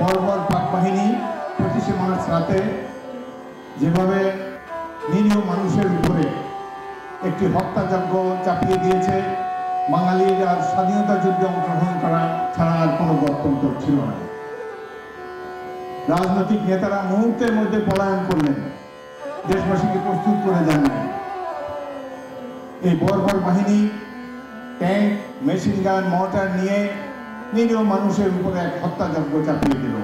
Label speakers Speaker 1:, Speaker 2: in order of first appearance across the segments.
Speaker 1: বর্বর পাক বাহিনী 25শে মার্চ রাতে যেভাবে নিরীহ মানুষের উপরে একটি হত্যাযজ্ঞ চাপিয়ে দিয়েছে, বাঙালির আর স্বাধীনতা যুদ্ধে অংশগ্রহণ করা ছাড়া আর কোনো গত্যন্তর ছিল না। রাজনৈতিক নেতারা মুহূর্তের মধ্যে পলায়ন করলেন, দেশবাসীকে প্রস্তুত করে দেন নাই। এই বর্বর বাহিনী ট্যাঙ্ক, মেশিন গান, মর্টার নিয়ে নিরীহ মানুষের উপরে এক হত্যাযজ্ঞ চাপিয়ে দিল।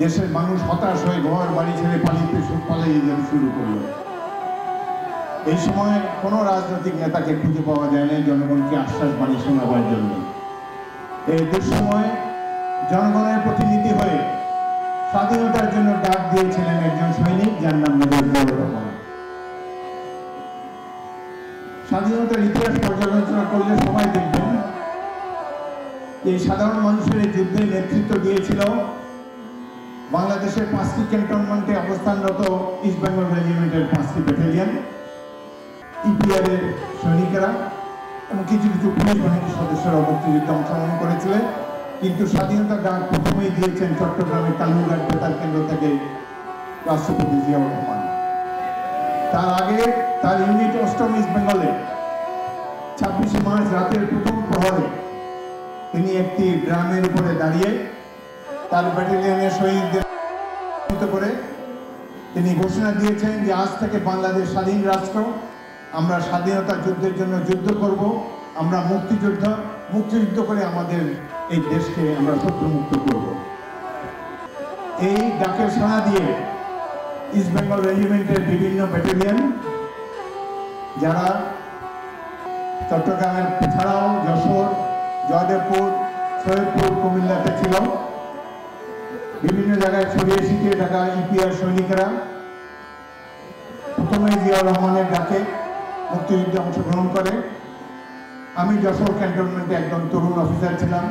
Speaker 1: দেশের মানুষ হতাশ হয়ে ঘর বাড়ি ছেড়ে পালিয়ে যেতে শুরু করল। এই সময় কোনো রাজনৈতিক নেতাকে খুঁজে পাওয়া যায় না জনগণকে আশ্বাস বাণী শোনাবার জন্য। এই দুঃসময় জনগণের প্রতিনিধি হয়ে স্বাধীনতার জন্য ডাক দিয়েছিলেন একজন সৈনিক, যার নাম মেজর জিয়াউর রহমান। স্বাধীনতার ইতিহাস পর্যালোচনা করলে সবাই দেখবেন এই সাধারণ মানুষের এই যুদ্ধে নেতৃত্ব দিয়েছিল বাংলাদেশের 5টি ক্যান্টনমেন্টে অবস্থানরত ইস্ট বেঙ্গল রেজিমেন্টের 5টি ব্যাটালিয়ন, ইপিআর এর সৈনিকেরা এবং কিছু কিছু পুলিশ বাহিনীর সদস্যরা মুক্তিযুদ্ধে অংশগ্রহণ করেছিলেন। কিন্তু স্বাধীনতার ডাক প্রথমেই দিয়েছেন চট্টগ্রামের কালুরঘাট বেতার কেন্দ্র থেকে রাষ্ট্রপতি জিয়াউর রহমান। তার আগে তার ইউনিট 8ম ইস্ট বেঙ্গলে 26শে মার্চ রাতের প্রথম প্রহরে তিনি একটি গ্রামের উপরে দাঁড়িয়ে তার ব্যাটালিয়নের শহীদদের করে তিনি ঘোষণা দিয়েছেন যে আজ থেকে বাংলাদেশ স্বাধীন রাষ্ট্র, আমরা স্বাধীনতা যুদ্ধের জন্য যুদ্ধ করব, আমরা মুক্তিযুদ্ধ করে আমাদের এই দেশকে আমরা শত্রুমুক্ত করব। এই ডাকের সাড়া দিয়ে ইস্ট বেঙ্গল রেজিমেন্টের বিভিন্ন ব্যাটালিয়ন, যারা চট্টগ্রামের ছাড়াও যশোর, জয়দেবপুর, সৈয়দপুর, কুমিল্লাতে ছিল, বিভিন্ন জায়গায় ছড়িয়ে ছিটিয়ে থাকা ইপিআর সৈনিকেরা প্রথমে জিয়াউর রহমানের ডাকে মুক্তিযুদ্ধে অংশগ্রহণ করে। আমি যশোর ক্যান্টনমেন্টে একজন তরুণ অফিসার ছিলাম,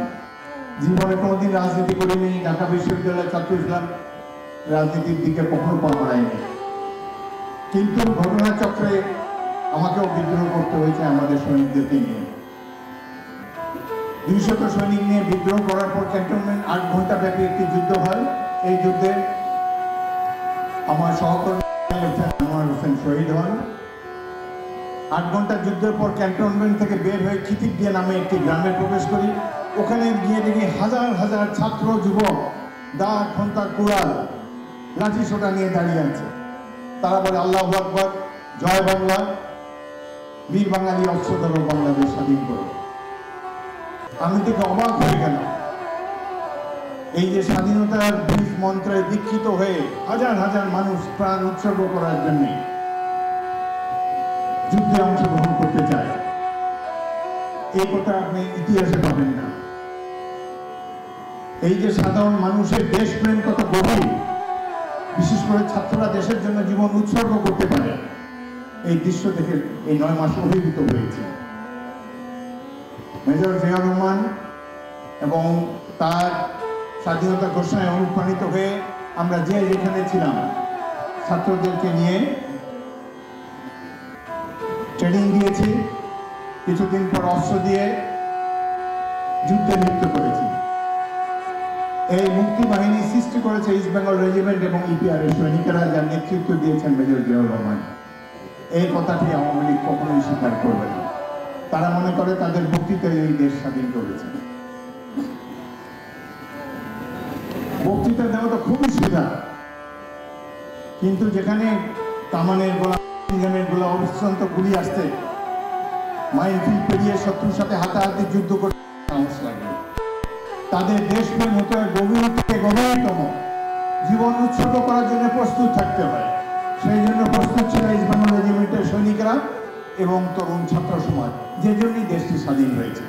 Speaker 1: জীবনে কোনোদিন রাজনীতি করিনি, ঢাকা বিশ্ববিদ্যালয়ের ছাত্র ছিলাম, রাজনীতির দিকে কখনো পা বাড়াইনি। কিন্তু ঘটনাচক্রে আমাকেও বিদ্রোহ করতে হয়েছে আমাদের সৈনিকদেরকে নিয়ে। 200 সৈনিক নিয়ে বিদ্রোহ করার পর ক্যান্টনমেন্ট 8 ঘন্টা ব্যাপী একটি যুদ্ধ হয়। এই যুদ্ধে আমার সহকর্মী আনোয়ার হোসেন শহীদ হন। 8 ঘন্টা যুদ্ধের পর ক্যান্টনমেন্ট থেকে বের হয়ে খিতিকদিয়া নামে একটি গ্রামে প্রবেশ করি। ওখানে গিয়ে দেখি হাজার হাজার ছাত্র যুবক দা, খন্তা, কুড়াল, লাঠি সোটা নিয়ে দাঁড়িয়ে আছে। তারা বলে আল্লাহু আকবার, জয় বাংলা, বীর বাঙালি অস্ত্র ধরো, বাংলাদেশ স্বাধীন করো। আমি থেকে অবাক হয়ে গেলাম। এই যে স্বাধীনতার বীজ মন্ত্রে দীক্ষিত হয়ে হাজার হাজার মানুষ প্রাণ উৎসর্গ করার জন্য যুদ্ধে অংশগ্রহণ করতে চায়, এই কথা আপনি ইতিহাসে পাবেন না। এই যে সাধারণ মানুষের দেশপ্রেম কত গভীর, বিশেষ করে ছাত্ররা দেশের জন্য জীবন উৎসর্গ করতে পারে, এই দৃশ্য দেখে এই 9 মাস অভিভূত হয়েছে। মেজর জিয়াউর রহমান এবং তার স্বাধীনতা ঘোষণায় অনুপ্রাণিত হয়ে আমরা যেখানে ছিলাম ছাত্রদেরকে নিয়ে ট্রেনিং দিয়েছি, কিছুদিন পর অস্ত্র দিয়ে যুদ্ধে লিপ্ত করেছি। এই মুক্তি বাহিনী সৃষ্টি করেছে ইস্ট বেঙ্গল রেজিমেন্ট এবং ইপিআর এর সৈনিকেরা, যার নেতৃত্ব দিয়েছেন মেজর জিয়াউর রহমান। এই কথাটি আওয়ামী লীগ কখনোই স্বীকার করবে না। তারা মনে করে তাদের বক্তৃতায় এই দেশ স্বাধীন করেছে। বক্তৃতা দেওয়া তো খুবই সোজা, কিন্তু যেখানে কামানের গোলা, ইঞ্জিনের গোলা, অবিশ্রান্ত গুলি আসতে মাইনফিল্ড পেরিয়ে শত্রুর সাথে হাতাহাতি যুদ্ধ করে সাহস লাগে। তাদের দেশপ্রেম হতে হয় গভীর থেকে গভীরতম, জীবন উৎসর্গ করার জন্য প্রস্তুত থাকতে হয়। সেই জন্য প্রস্তুত ছিল ইস্ট বেঙ্গল রেজিমেন্টের সৈনিকরা এবং তরুণ ছাত্র সমাজ, যে জন্যই দেশটি স্বাধীন হয়েছে।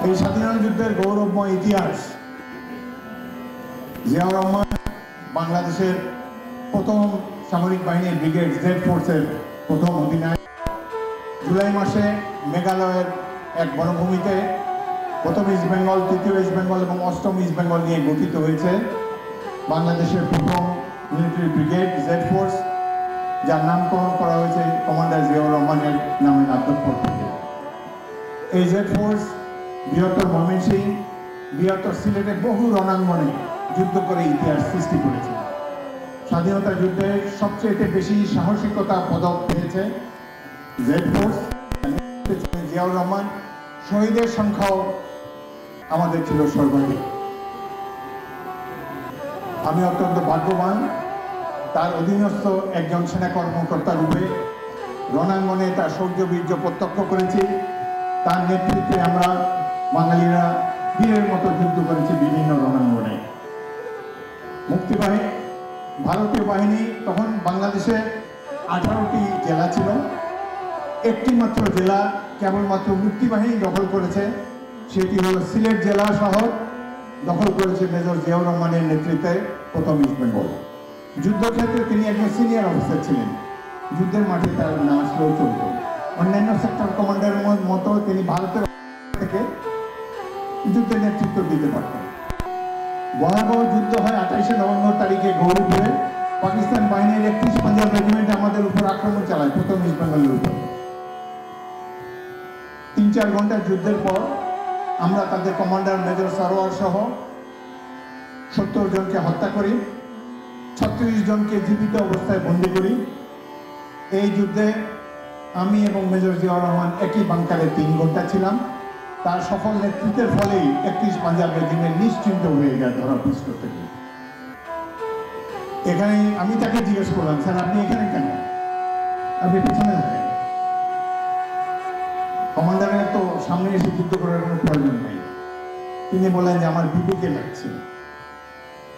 Speaker 1: এই স্বাধীনতা যুদ্ধের গৌরবময় ইতিহাস। জিয়াউর রহমান বাংলাদেশের প্রথম সামরিক বাহিনীর ব্রিগেড জেড ফোর্সের প্রথম অধিনায়ক। জুলাই মাসে মেঘালয়ের এক বনভূমিতে প্রথম ইস্ট বেঙ্গল, তৃতীয় ইস্ট বেঙ্গল এবং 8ম ইস্ট বেঙ্গল নিয়ে গঠিত হয়েছে বাংলাদেশের প্রথম মিলিটারি ব্রিগেড জেড ফোর্স, যার নামকরণ করা হয়েছে কমান্ডার জিয়াউর রহমানের নামে নাট্যপট থেকে। এই জেড ফোর্স বৃহত্তর ময়মনসিংহ, বৃহত্তর সিলেটে বহু রণাঙ্গনে যুদ্ধ করে ইতিহাস সৃষ্টি করেছে। স্বাধীনতা যুদ্ধে সবচেয়ে বেশি সাহসিকতা পদক পেয়েছে জেড ফোর্স, জিয়াউর রহমান। শহীদের সংখ্যাও আমাদের ছিল সর্বাধিক। আমি অত্যন্ত ভাগ্যবান তার অধীনস্থ একজন সেনা কর্মকর্তা রূপে রণাঙ্গনে তার শৌর্য-বীর্য প্রত্যক্ষ করেছি। তার নেতৃত্বে আমরা বাঙালিরা বীরের মতো যুদ্ধ করেছি বিভিন্ন রণাঙ্গনে। মুক্তিবাহিনী, ভারতীয় বাহিনী তখন বাংলাদেশে 18টি জেলা ছিল। একটি মাত্র জেলা কেবলমাত্র মুক্তিবাহিনী দখল করেছে, সেটি হল সিলেট জেলা শহর দখল করেছে মেজর জিয়াউর রহমানের নেতৃত্বে প্রথম ইস্ট বেঙ্গল। যুদ্ধক্ষেত্রে তিনি একজন সিনিয়র অফিসার ছিলেন, যুদ্ধের মাঠে তার না আসলেও চলত। অন্যান্য সেক্টর কমান্ডারের মতো তিনি ভারতের থেকে যুদ্ধের নেতৃত্ব দিতে পারতেন। ভয়াবহ যুদ্ধ হয় 28শে নভেম্বর তারিখে গৌরীপুরে। পাকিস্তান বাহিনীর 31 পাঞ্জাব রেজিমেন্ট আমাদের উপর আক্রমণ চালায় প্রথম ইস্ট বেঙ্গলের উপর। 3-4 ঘন্টার যুদ্ধের পর আমরা তাদের কমান্ডার মেজর সরোয়ার সহ 70 জনকে হত্যা করি, 36 জনকে জীবিত অবস্থায় বন্দী করি। এই যুদ্ধে আমি এবং মেজর জিয়াউর রহমান একই বাংকারে 3 ঘন্টা ছিলাম। তার সফল নেতৃত্বের ফলেই 31 পাঞ্জাব রেজিমেন্ট নিশ্চিন্ত হয়ে যায় ধরাপৃষ্ঠ থেকে। এখানে আমি তাকে জিজ্ঞেস করলাম, স্যার আপনি এখানে কেন, আপনি পিছনে থাকেন, কমান্ডারের তো সামনে এসে যুদ্ধ করার কোনো প্রয়োজন নেই। তিনি বলেন যে আমার বিবেকে লাগছে,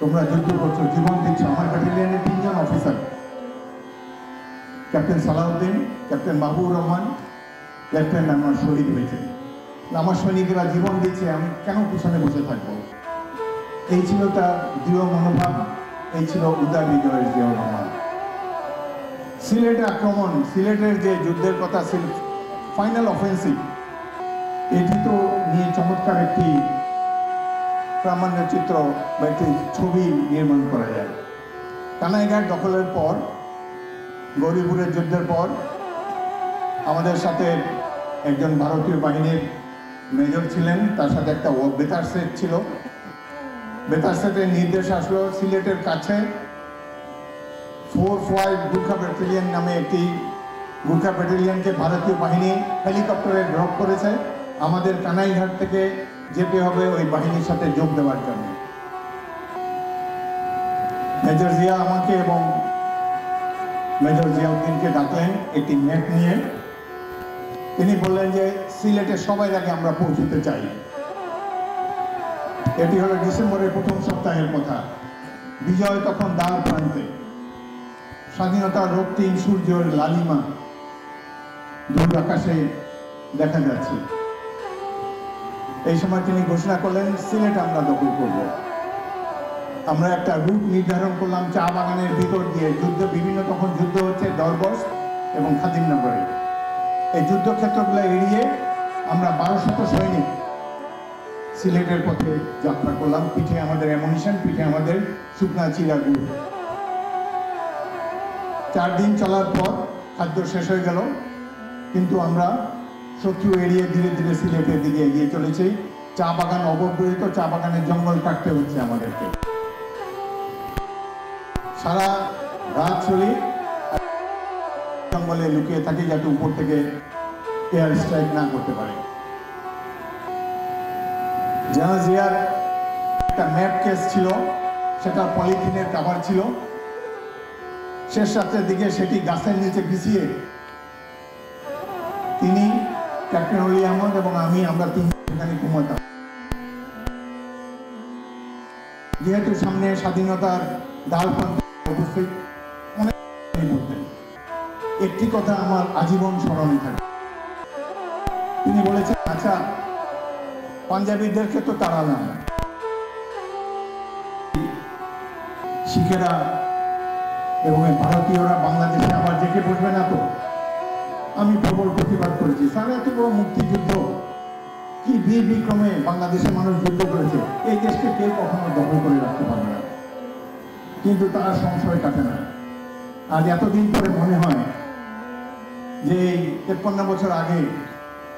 Speaker 1: তোমরা যুদ্ধ করছো, জীবন দিচ্ছ। আমার ব্যাটালিয়নের 3 জন officer, captain Salauddin, captain Mahbubur Rahman, lieutenant আমার শহীদ হয়েছে। আমার সৈনিকেরা জীবন দিচ্ছে, আমি কেন পিছনে বসে থাকবো? এই ছিল তার দৃঢ় মনোভাব, এই ছিল উদার হৃদয়ের জিয়াউর রহমান। সিলেটে আক্রমণ, সিলেটের যে যুদ্ধের কথা ছিল, ফাইনাল অফেন্সিভ, এটি তো নিয়ে চমৎকার একটি প্রামাণ্য চিত্র বা একটি ছবি নির্মাণ করা যায়। কানাইঘাট দখলের পর, গৌরীপুরের যুদ্ধের পর আমাদের সাথে একজন ভারতীয় বাহিনীর মেজর ছিলেন, তার সাথে একটা বেতার সেট ছিল। বেতার সেটের নির্দেশ আসলো সিলেটের কাছে 45 গুর্খা ব্যাটালিয়ন নামে একটি গুর্খা ব্যাটালিয়নকে ভারতীয় বাহিনী হেলিকপ্টারে ড্রপ করেছে। আমাদের কানাইঘাট থেকে যেতে হবে ওই বাহিনীর সাথে যোগ দেওয়ার জন্য। মেজর জিয়া আমাকে এবং মেজর জিয়াউদ্দিনকে ডাকলেন একটি ম্যাপ নিয়ে। তিনি বললেন যে সিলেটের সবাই আগে আমরা পৌঁছতে চাই। এটি হলো ডিসেম্বরের প্রথম সপ্তাহের কথা। বিজয় তখন দ্বার প্রান্তে, স্বাধীনতার রক্তিম সূর্যের লালিমা দূর আকাশে দেখা যাচ্ছে। এই সময় তিনি ঘোষণা করলেন সিলেট আমরা দখল করব। আমরা একটা রুট নির্ধারণ করলাম চা বাগানের ভিতর দিয়ে। বিভিন্ন তখন যুদ্ধ হচ্ছে দরবস এবং খাদিমনগরে। এই যুদ্ধক্ষেত্রগুলো এড়িয়ে আমরা 1200 সৈনিক সিলেটের পথে যাত্রা করলাম। পিঠে আমাদের অ্যামুনিশন, পিঠে আমাদের শুকনা চিরা গুড়। 4 দিন চলার পর খাদ্য শেষ হয়ে গেল, কিন্তু আমরা শত্রু এড়িয়ে ধীরে ধীরে সিলেটের দিকে এগিয়ে চলেছি। চা বাগান অবরুদ্ধ, চা বাগানের জঙ্গল কাটতে হচ্ছে আমাদেরকে। সারা রাত চলি, জঙ্গলে লুকিয়ে থাকি যাতে উপর থেকে এয়ার স্ট্রাইক না করতে পারে। জেনারেল জিয়ার একটা ম্যাপ কেস ছিল, সেটা পলিথিনের কাভার ছিল। শেষ রাত্রের দিকে সেটি গাছের নিচে বিছিয়ে তিনি, ক্যাপ্টেন অলি আহমদ এবং আমরা 3 সেখানে ঘুমাতাম। যেহেতু সামনে স্বাধীনতার দ্বারপ্রান্তে উপস্থিত, অনেক বলতেন একটি কথা আমার আজীবন স্মরণে থাকে। তিনি বলেছেন, আচ্ছা পাঞ্জাবিদেরকে তো তাড়ালাম, শিখেরা এবং ভারতীয়রা বাংলাদেশে আবার জেগে বসবে না তো? আমি প্রবল প্রতিবাদ করেছি, স্যার এত বড় মুক্তিযুদ্ধ, কি বীর বিক্রমে বাংলাদেশের মানুষ যুদ্ধ করেছে, এই দেশকে কেউ কখনো দখল করে রাখতে পারবে না। কিন্তু তার সংশয় কাটে না। আজ এতদিন পরে মনে হয় যে 53 বছর আগে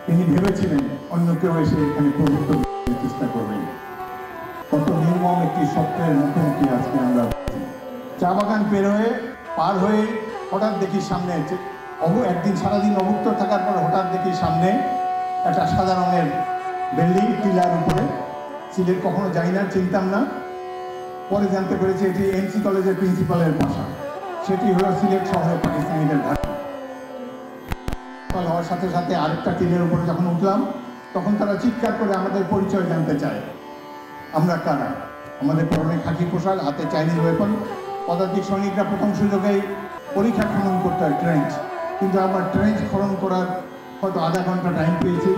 Speaker 1: তিনি ভেবেছিলেন অন্য কেউ এসে এখানে প্রভুত্ব করার চেষ্টা করবেন। কত নির্মম একটি সত্যের মুখোমুখি আজকে আমরা। চা বাগান পার হয়ে হঠাৎ দেখি সামনে একদিন সারাদিন অভুক্ত থাকার পর হঠাৎ দেখি সামনে একটা সাদা রঙের বিল্ডিং টিলার উপরে। সিলেট কখনো যাই না, চিনতাম না, পরে জানতে পেরেছি এটি এমসি কলেজের প্রিন্সিপালের বাসা। সেটি হলো সিলেট শহরে পাকিস্তানিদের ঘাঁটি। হওয়ার সাথে সাথে আরেকটা টিলের উপরে যখন উঠলাম তখন তারা চিৎকার করে আমাদের পরিচয় জানতে চায়, আমরা কারা। আমাদের পরনে খাকি পোশাক, হাতে চাইনিজ ওয়েপন। পদাতিক সৈনিকরা প্রথম সুযোগেই পরীক্ষা খনন করতে হয় ট্রেঞ্চ, কিন্তু আমার ট্রেঞ্চ খনন করার হয়তো আধা ঘন্টা টাইম পেয়েছি,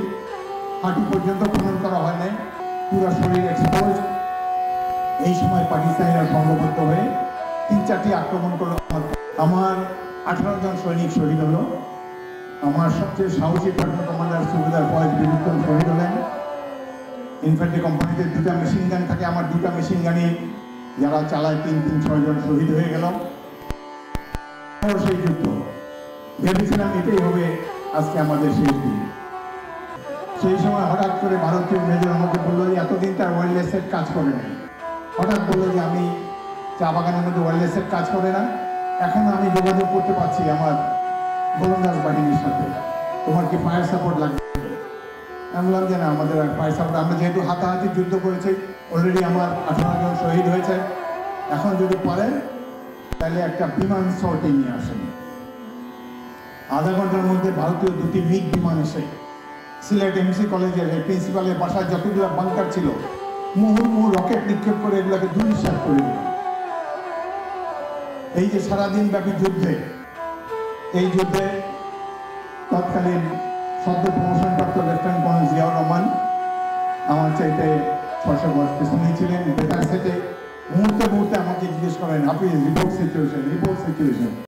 Speaker 1: হাঁটু পর্যন্ত খনন করা হয় নাই, পুরো শরীর এক্সপোজ। এই সময় পাকিস্তানিরা সংঘবদ্ধ হয়ে 3-4টি আক্রমণ করলো। আমার 18 জন সৈনিক শহীদ হলো। আমার সবচেয়ে সাহসী প্রাক্তন কমান্ডার সুবেদার ফয়েজ বিরুদ্ধম শহীদ হলেন। ইনফ্যান্ট্রি কোম্পানিতে 2টা মেশিন গান থাকে, আমার 2টা মেশিন গানই যারা চালায় 3-6 জন শহীদ হয়ে গেল। সেই যুদ্ধ ভেবেছিলাম এটাই হবে আজকে আমাদের শেষ দিন। সেই সময় হঠাৎ করে ভারতীয় মেজর আমাকে বললো যে এতদিন তার ওয়্যারলেসের কাজ করে নাই। হঠাৎ বললো যে আমি চা বাগানের মধ্যে ওয়্যারলেসের কাজ করে না, এখন আমি যোগাযোগ করতে পারছি আমার গোলন্দাজ বাহিনীর সাথে, তোমার কি ফায়ার সাপোর্ট লাগবে? আমি বললাম যে না, আমাদের ফায়ার সাপোর্ট, আমরা যেহেতু হাতাহাতি যুদ্ধ করেছি, অলরেডি আমার 18 জন শহীদ হয়েছে, এখন যদি পারেন তাহলে একটা বিমান সর্টে নিয়ে আসেন। আধা ঘন্টার মধ্যে ভারতীয় 2টি মিগ বিমান এসে সিলেট এমসি কলেজের প্রিন্সিপালের বাসায় যতগুলো বাংকার ছিল মুহুর্মুহু রকেট নিক্ষেপ করে এগুলোকে ধূলিসাৎ করে দিল। এই যে সারাদিন ব্যাপী যুদ্ধে, এই যুদ্ধে তৎকালীন সদ্য প্রমোশনপ্রাপ্ত লেফটেন্যান্ট কর্নেল জিয়াউর রহমান আমার চাইতে 600 বছর পিছনেই ছিলেন। বেতার সেটে মুহূর্তে মুহূর্তে আমাকে জিজ্ঞেস করেন, হাফিজ রিপোর্ট সিচুয়েশন।